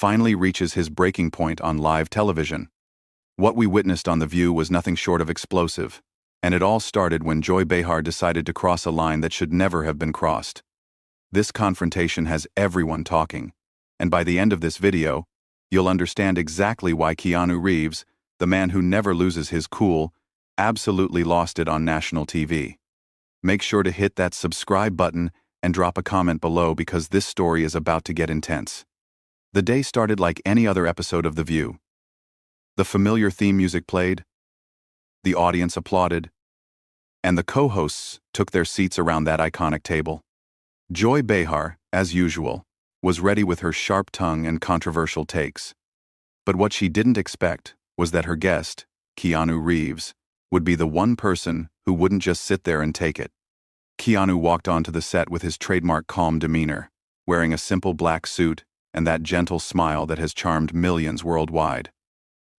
finally reaches his breaking point on live television. What we witnessed on The View was nothing short of explosive, and it all started when Joy Behar decided to cross a line that should never have been crossed. This confrontation has everyone talking, and by the end of this video, you'll understand exactly why Keanu Reeves, the man who never loses his cool, absolutely lost it on national TV. Make sure to hit that subscribe button and drop a comment below because this story is about to get intense. The day started like any other episode of The View. The familiar theme music played, the audience applauded, and the co-hosts took their seats around that iconic table. Joy Behar, as usual, was ready with her sharp tongue and controversial takes. But what she didn't expect was that her guest, Keanu Reeves, would be the one person who wouldn't just sit there and take it. Keanu walked onto the set with his trademark calm demeanor, wearing a simple black suit and that gentle smile that has charmed millions worldwide.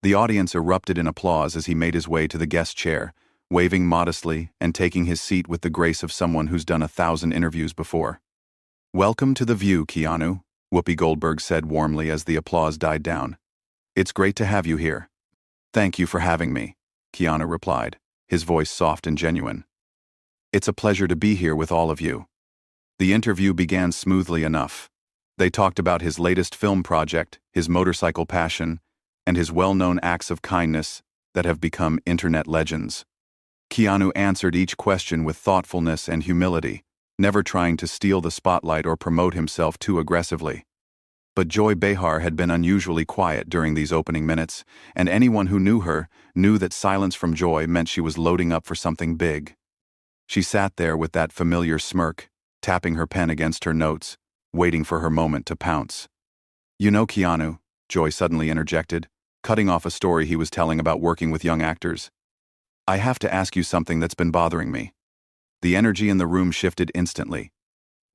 The audience erupted in applause as he made his way to the guest chair, waving modestly and taking his seat with the grace of someone who's done 1,000 interviews before. "Welcome to The View, Keanu," Whoopi Goldberg said warmly as the applause died down. "It's great to have you here." "Thank you for having me," Keanu replied, his voice soft and genuine. "It's a pleasure to be here with all of you." The interview began smoothly enough. They talked about his latest film project, his motorcycle passion, and his well-known acts of kindness that have become internet legends. Keanu answered each question with thoughtfulness and humility, never trying to steal the spotlight or promote himself too aggressively. But Joy Behar had been unusually quiet during these opening minutes, and anyone who knew her knew that silence from Joy meant she was loading up for something big. She sat there with that familiar smirk, tapping her pen against her notes, waiting for her moment to pounce. "You know, Keanu," Joy suddenly interjected, cutting off a story he was telling about working with young actors, "I have to ask you something that's been bothering me." The energy in the room shifted instantly.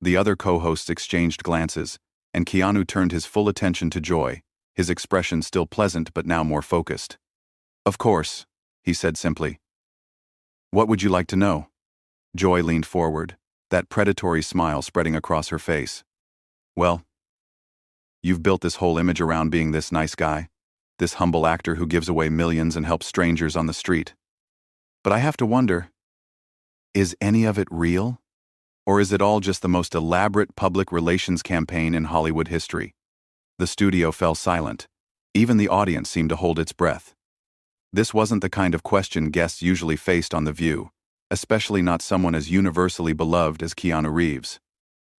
The other co-hosts exchanged glances, and Keanu turned his full attention to Joy, his expression still pleasant but now more focused. "Of course," he said simply. "What would you like to know?" Joy leaned forward, that predatory smile spreading across her face. "Well, you've built this whole image around being this nice guy, this humble actor who gives away millions and helps strangers on the street. But I have to wonder, is any of it real? Or is it all just the most elaborate public relations campaign in Hollywood history?" The studio fell silent. Even the audience seemed to hold its breath. This wasn't the kind of question guests usually faced on The View, especially not someone as universally beloved as Keanu Reeves.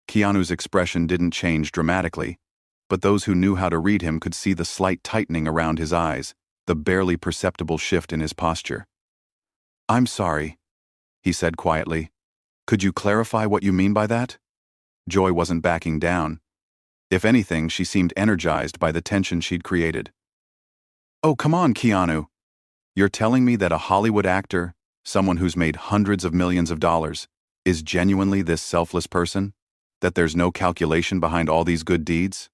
Keanu's expression didn't change dramatically, but those who knew how to read him could see the slight tightening around his eyes, the barely perceptible shift in his posture. "I'm sorry," he said quietly. "Could you clarify what you mean by that?" Joy wasn't backing down. If anything, she seemed energized by the tension she'd created. "Oh, come on, Keanu. You're telling me that a Hollywood actor, someone who's made hundreds of millions of dollars, is genuinely this selfless person? That there's no calculation behind all these good deeds?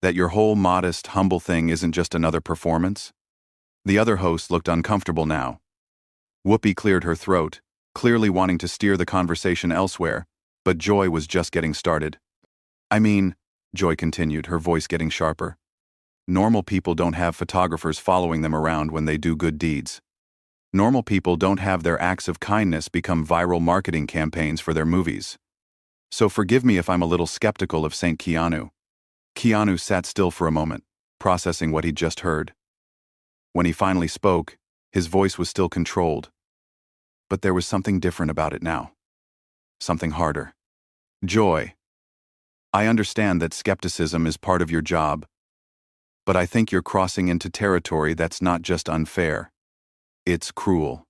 That your whole modest, humble thing isn't just another performance?" The other host looked uncomfortable now. Whoopi cleared her throat, clearly wanting to steer the conversation elsewhere, but Joy was just getting started. "I mean," Joy continued, her voice getting sharper, "normal people don't have photographers following them around when they do good deeds. Normal people don't have their acts of kindness become viral marketing campaigns for their movies. So forgive me if I'm a little skeptical of Saint Keanu." Keanu sat still for a moment, processing what he'd just heard. When he finally spoke, his voice was still controlled. But there was something different about it now. Something harder. "Joy, I understand that skepticism is part of your job, but I think you're crossing into territory that's not just unfair. It's cruel."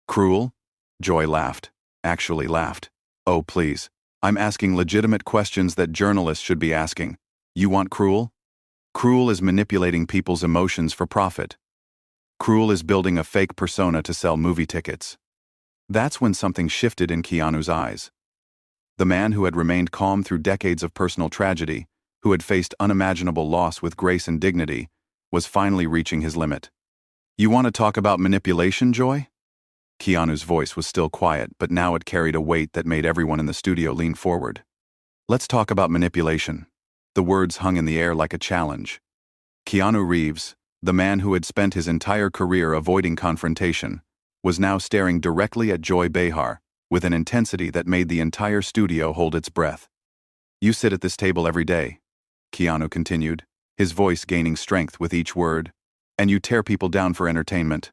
"Cruel?" Joy laughed. Actually laughed. "Oh, please. I'm asking legitimate questions that journalists should be asking. You want cruel? Cruel is manipulating people's emotions for profit. Cruel is building a fake persona to sell movie tickets." That's when something shifted in Keanu's eyes. The man who had remained calm through decades of personal tragedy, who had faced unimaginable loss with grace and dignity, was finally reaching his limit. "You want to talk about manipulation, Joy?" Keanu's voice was still quiet, but now it carried a weight that made everyone in the studio lean forward. "Let's talk about manipulation." The words hung in the air like a challenge. Keanu Reeves, the man who had spent his entire career avoiding confrontation, was now staring directly at Joy Behar with an intensity that made the entire studio hold its breath. "You sit at this table every day," Keanu continued, his voice gaining strength with each word, "and you tear people down for entertainment.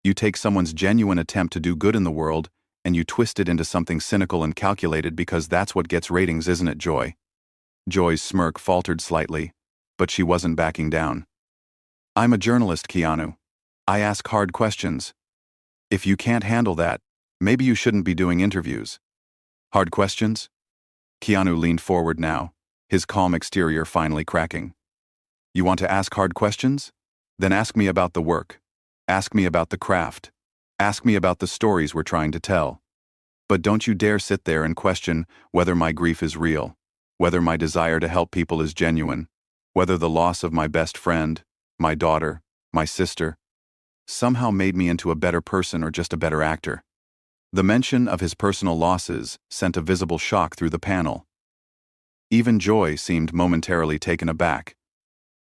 You take someone's genuine attempt to do good in the world and you twist it into something cynical and calculated because that's what gets ratings, isn't it, Joy?" Joy's smirk faltered slightly, but she wasn't backing down. "I'm a journalist, Keanu. I ask hard questions. If you can't handle that, maybe you shouldn't be doing interviews." "Hard questions?" Keanu leaned forward now, his calm exterior finally cracking. "You want to ask hard questions? Then ask me about the work. Ask me about the craft. Ask me about the stories we're trying to tell. But don't you dare sit there and question whether my grief is real, whether my desire to help people is genuine, whether the loss of my best friend, my daughter, my sister, somehow made me into a better person or just a better actor." The mention of his personal losses sent a visible shock through the panel. Even Joy seemed momentarily taken aback,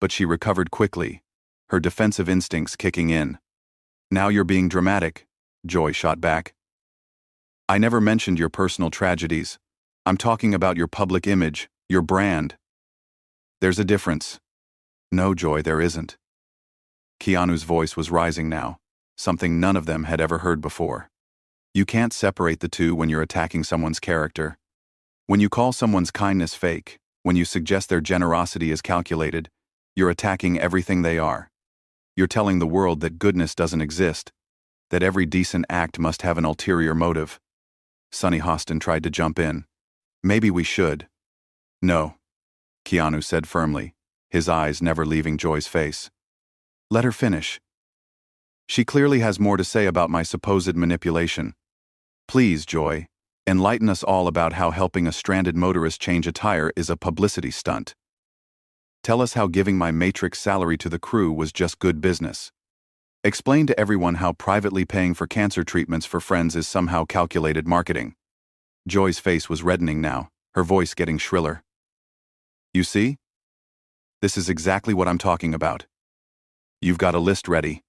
but she recovered quickly, her defensive instincts kicking in. "Now you're being dramatic," Joy shot back. "I never mentioned your personal tragedies. I'm talking about your public image, your brand." "There's a difference." "No, Joy, there isn't." Keanu's voice was rising now, something none of them had ever heard before. "You can't separate the two when you're attacking someone's character. When you call someone's kindness fake, when you suggest their generosity is calculated, you're attacking everything they are. You're telling the world that goodness doesn't exist, that every decent act must have an ulterior motive." Sonny Hostin tried to jump in. "Maybe we should." "No," Keanu said firmly, his eyes never leaving Joy's face. "Let her finish. She clearly has more to say about my supposed manipulation. Please, Joy, enlighten us all about how helping a stranded motorist change a tire is a publicity stunt. Tell us how giving my Matrix salary to the crew was just good business. Explain to everyone how privately paying for cancer treatments for friends is somehow calculated marketing." Joy's face was reddening now, her voice getting shriller. "You see? This is exactly what I'm talking about. You've got a list ready.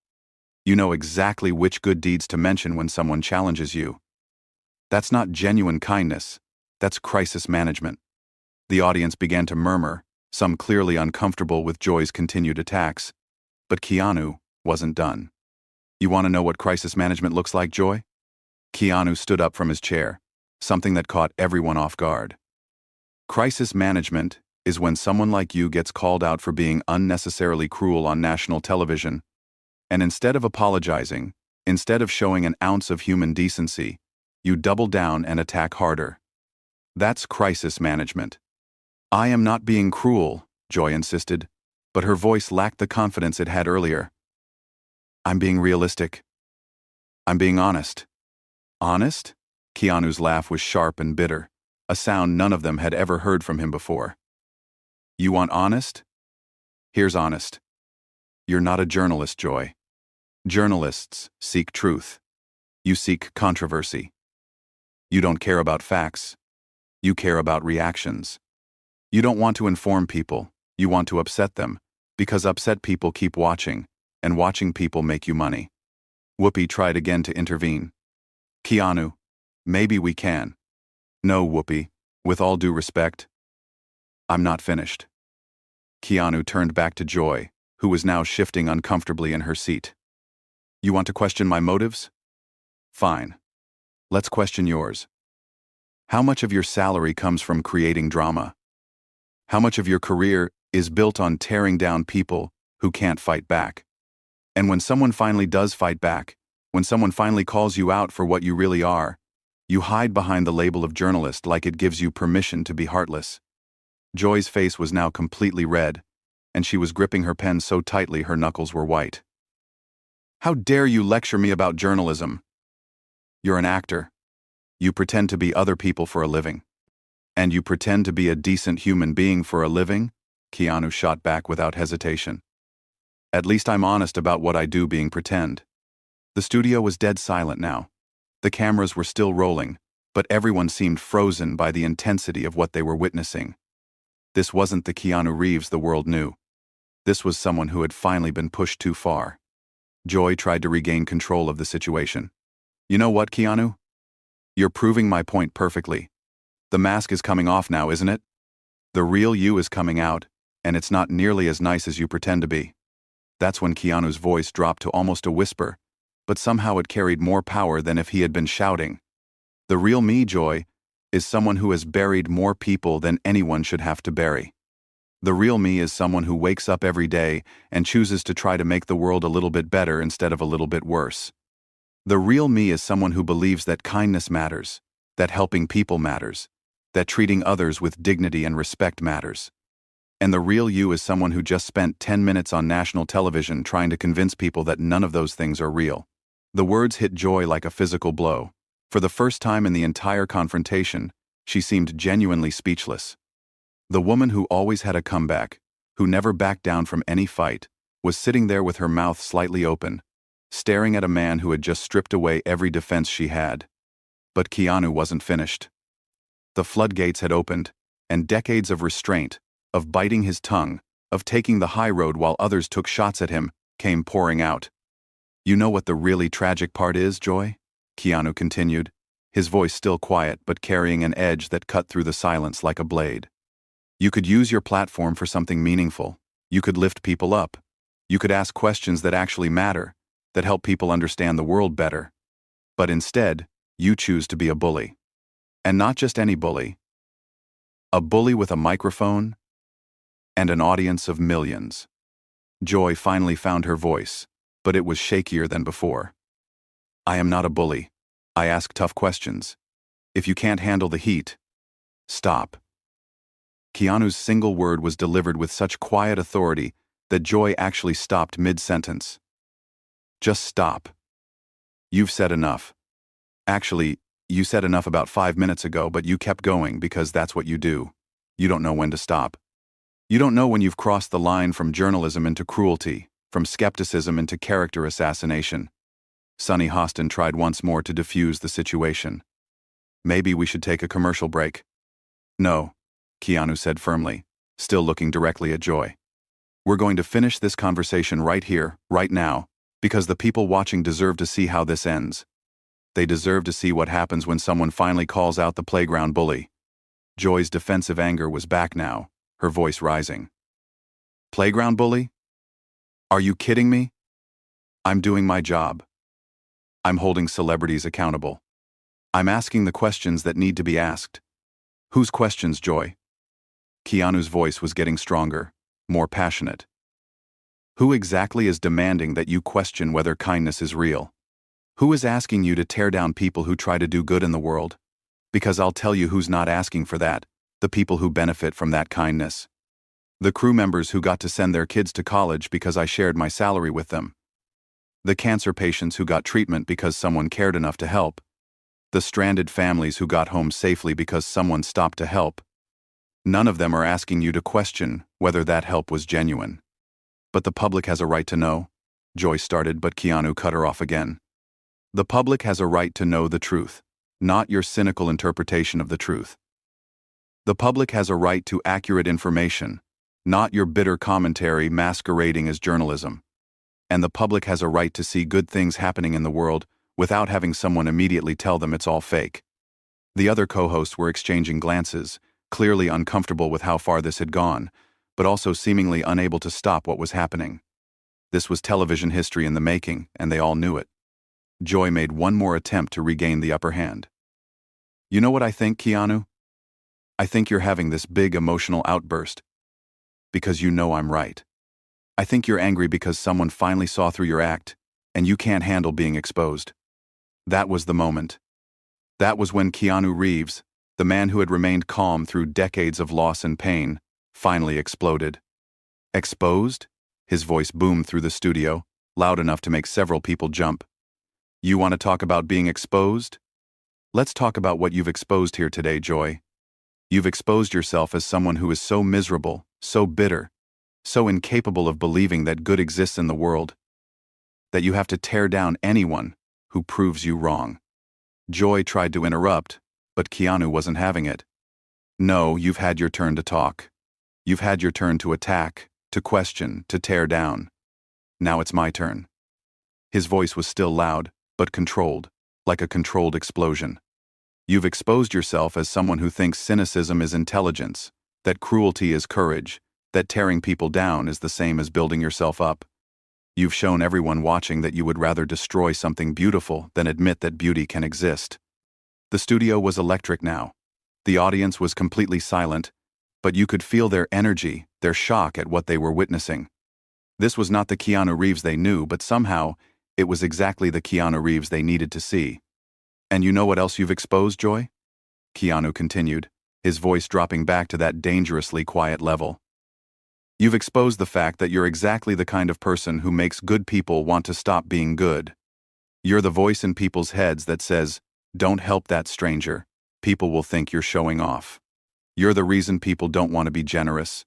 You know exactly which good deeds to mention when someone challenges you. That's not genuine kindness, that's crisis management." The audience began to murmur, some clearly uncomfortable with Joy's continued attacks, but Keanu wasn't done. "You want to know what crisis management looks like, Joy?" Keanu stood up from his chair, something that caught everyone off guard. "Crisis management is when someone like you gets called out for being unnecessarily cruel on national television, and instead of apologizing, instead of showing an ounce of human decency, you double down and attack harder. That's crisis management." "I am not being cruel," Joy insisted, but her voice lacked the confidence it had earlier. "I'm being realistic. I'm being honest." "Honest?" Keanu's laugh was sharp and bitter, a sound none of them had ever heard from him before. "You want honest? Here's honest. You're not a journalist, Joy. Journalists seek truth. You seek controversy. You don't care about facts. You care about reactions. You don't want to inform people, you want to upset them, because upset people keep watching, and watching people make you money." Whoopi tried again to intervene. "Keanu, maybe we can." "No, Whoopi, with all due respect, I'm not finished." Keanu turned back to Joy, who was now shifting uncomfortably in her seat. "You want to question my motives? Fine. Let's question yours. How much of your salary comes from creating drama? How much of your career is built on tearing down people who can't fight back? And when someone finally does fight back, when someone finally calls you out for what you really are, you hide behind the label of journalist like it gives you permission to be heartless." Joy's face was now completely red, and she was gripping her pen so tightly her knuckles were white. "How dare you lecture me about journalism? You're an actor. You pretend to be other people for a living. And you pretend to be a decent human being for a living?" Keanu shot back without hesitation. "At least I'm honest about what I do being pretend." The studio was dead silent now. The cameras were still rolling, but everyone seemed frozen by the intensity of what they were witnessing. This wasn't the Keanu Reeves the world knew. This was someone who had finally been pushed too far. Joy tried to regain control of the situation. You know what, Keanu? You're proving my point perfectly. The mask is coming off now, isn't it? The real you is coming out, and it's not nearly as nice as you pretend to be. That's when Keanu's voice dropped to almost a whisper, but somehow it carried more power than if he had been shouting. The real me, Joy, is someone who has buried more people than anyone should have to bury. The real me is someone who wakes up every day and chooses to try to make the world a little bit better instead of a little bit worse. The real me is someone who believes that kindness matters, that helping people matters, that treating others with dignity and respect matters. And the real you is someone who just spent 10 minutes on national television trying to convince people that none of those things are real. The words hit Joy like a physical blow. For the first time in the entire confrontation, she seemed genuinely speechless. The woman who always had a comeback, who never backed down from any fight, was sitting there with her mouth slightly open, staring at a man who had just stripped away every defense she had. But Keanu wasn't finished. The floodgates had opened, and decades of restraint, of biting his tongue, of taking the high road while others took shots at him, came pouring out. You know what the really tragic part is, Joy? Keanu continued, his voice still quiet but carrying an edge that cut through the silence like a blade. You could use your platform for something meaningful. You could lift people up. You could ask questions that actually matter, that help people understand the world better. But instead, you choose to be a bully. And not just any bully. A bully with a microphone and an audience of millions. Joy finally found her voice, but it was shakier than before. I am not a bully. I ask tough questions. If you can't handle the heat, stop. Keanu's single word was delivered with such quiet authority that Joy actually stopped mid-sentence. Just stop. You've said enough. Actually, you said enough about 5 minutes ago, but you kept going because that's what you do. You don't know when to stop. You don't know when you've crossed the line from journalism into cruelty, from skepticism into character assassination. Sonny Hostin tried once more to defuse the situation. Maybe we should take a commercial break. No, Keanu said firmly, still looking directly at Joy. We're going to finish this conversation right here, right now, because the people watching deserve to see how this ends. They deserve to see what happens when someone finally calls out the playground bully. Joy's defensive anger was back now, her voice rising. Playground bully? Are you kidding me? I'm doing my job. I'm holding celebrities accountable. I'm asking the questions that need to be asked. Whose questions, Joy? Keanu's voice was getting stronger, more passionate. Who exactly is demanding that you question whether kindness is real? Who is asking you to tear down people who try to do good in the world? Because I'll tell you who's not asking for that, the people who benefit from that kindness. The crew members who got to send their kids to college because I shared my salary with them. The cancer patients who got treatment because someone cared enough to help. The stranded families who got home safely because someone stopped to help. None of them are asking you to question whether that help was genuine. But the public has a right to know. Joy started, but Keanu cut her off again. The public has a right to know the truth, not your cynical interpretation of the truth. The public has a right to accurate information, not your bitter commentary masquerading as journalism. And the public has a right to see good things happening in the world without having someone immediately tell them it's all fake. The other co-hosts were exchanging glances, clearly uncomfortable with how far this had gone, but also seemingly unable to stop what was happening. This was television history in the making, and they all knew it. Joy made one more attempt to regain the upper hand. You know what I think, Keanu? I think you're having this big emotional outburst because you know I'm right. I think you're angry because someone finally saw through your act, and you can't handle being exposed. That was the moment. That was when Keanu Reeves, the man who had remained calm through decades of loss and pain, finally exploded. Exposed? His voice boomed through the studio, loud enough to make several people jump. You want to talk about being exposed? Let's talk about what you've exposed here today, Joy. You've exposed yourself as someone who is so miserable, so bitter, so incapable of believing that good exists in the world, that you have to tear down anyone who proves you wrong. Joy tried to interrupt, but Keanu wasn't having it. No, you've had your turn to talk. You've had your turn to attack, to question, to tear down. Now it's my turn. His voice was still loud, but controlled, like a controlled explosion. You've exposed yourself as someone who thinks cynicism is intelligence, that cruelty is courage, that tearing people down is the same as building yourself up. You've shown everyone watching that you would rather destroy something beautiful than admit that beauty can exist. The studio was electric now. The audience was completely silent, but you could feel their energy, their shock at what they were witnessing. This was not the Keanu Reeves they knew, but somehow, it was exactly the Keanu Reeves they needed to see. And you know what else you've exposed, Joy? Keanu continued, his voice dropping back to that dangerously quiet level. You've exposed the fact that you're exactly the kind of person who makes good people want to stop being good. You're the voice in people's heads that says, "Don't help that stranger. People will think you're showing off." You're the reason people don't want to be generous,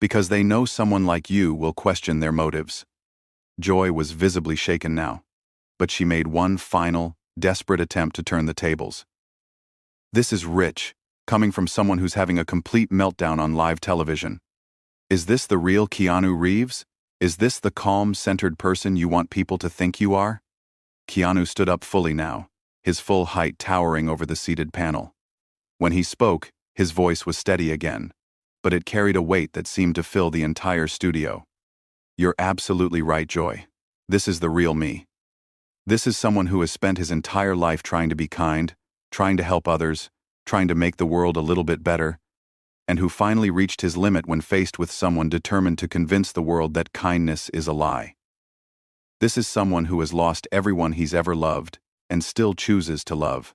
because they know someone like you will question their motives. Joy was visibly shaken now, but she made one final, desperate attempt to turn the tables. This is rich, coming from someone who's having a complete meltdown on live television. Is this the real Keanu Reeves? Is this the calm, centered person you want people to think you are? Keanu stood up fully now, his full height towering over the seated panel. When he spoke, his voice was steady again, but it carried a weight that seemed to fill the entire studio. You're absolutely right, Joy. This is the real me. This is someone who has spent his entire life trying to be kind, trying to help others, trying to make the world a little bit better, and who finally reached his limit when faced with someone determined to convince the world that kindness is a lie. This is someone who has lost everyone he's ever loved and still chooses to love.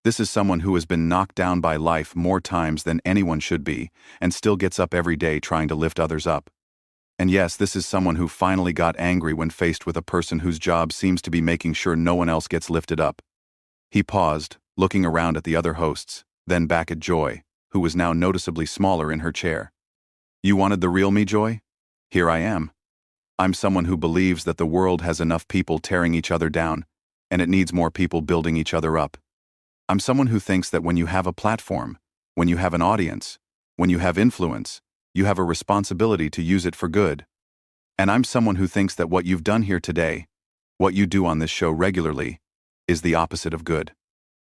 This is someone who has been knocked down by life more times than anyone should be and still gets up every day trying to lift others up. And yes, this is someone who finally got angry when faced with a person whose job seems to be making sure no one else gets lifted up. He paused, looking around at the other hosts, then back at Joy, who was now noticeably smaller in her chair. You wanted the real me, Joy? Here I am. I'm someone who believes that the world has enough people tearing each other down, and it needs more people building each other up. I'm someone who thinks that when you have a platform, when you have an audience, when you have influence, you have a responsibility to use it for good. And I'm someone who thinks that what you've done here today, what you do on this show regularly, is the opposite of good.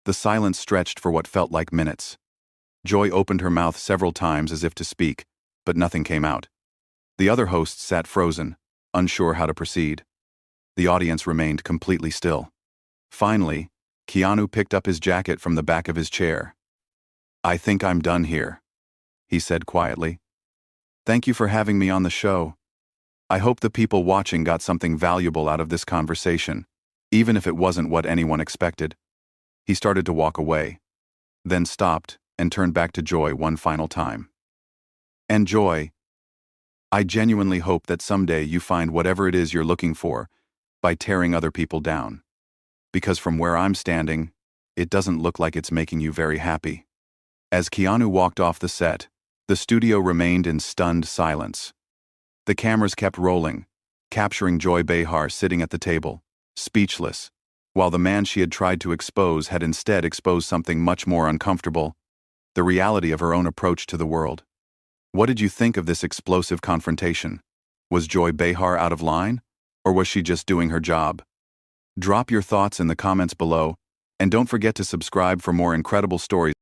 The silence stretched for what felt like minutes. Joy opened her mouth several times as if to speak, but nothing came out. The other hosts sat frozen, unsure how to proceed. The audience remained completely still. Finally, Keanu picked up his jacket from the back of his chair. "I think I'm done here," he said quietly. "Thank you for having me on the show. I hope the people watching got something valuable out of this conversation, even if it wasn't what anyone expected." He started to walk away, then stopped and turned back to Joy one final time. "And Joy, I genuinely hope that someday you find whatever it is you're looking for by tearing other people down. Because from where I'm standing, it doesn't look like it's making you very happy." As Keanu walked off the set, the studio remained in stunned silence. The cameras kept rolling, capturing Joy Behar sitting at the table, speechless, while the man she had tried to expose had instead exposed something much more uncomfortable, the reality of her own approach to the world. What did you think of this explosive confrontation? Was Joy Behar out of line, or was she just doing her job? Drop your thoughts in the comments below, and don't forget to subscribe for more incredible stories.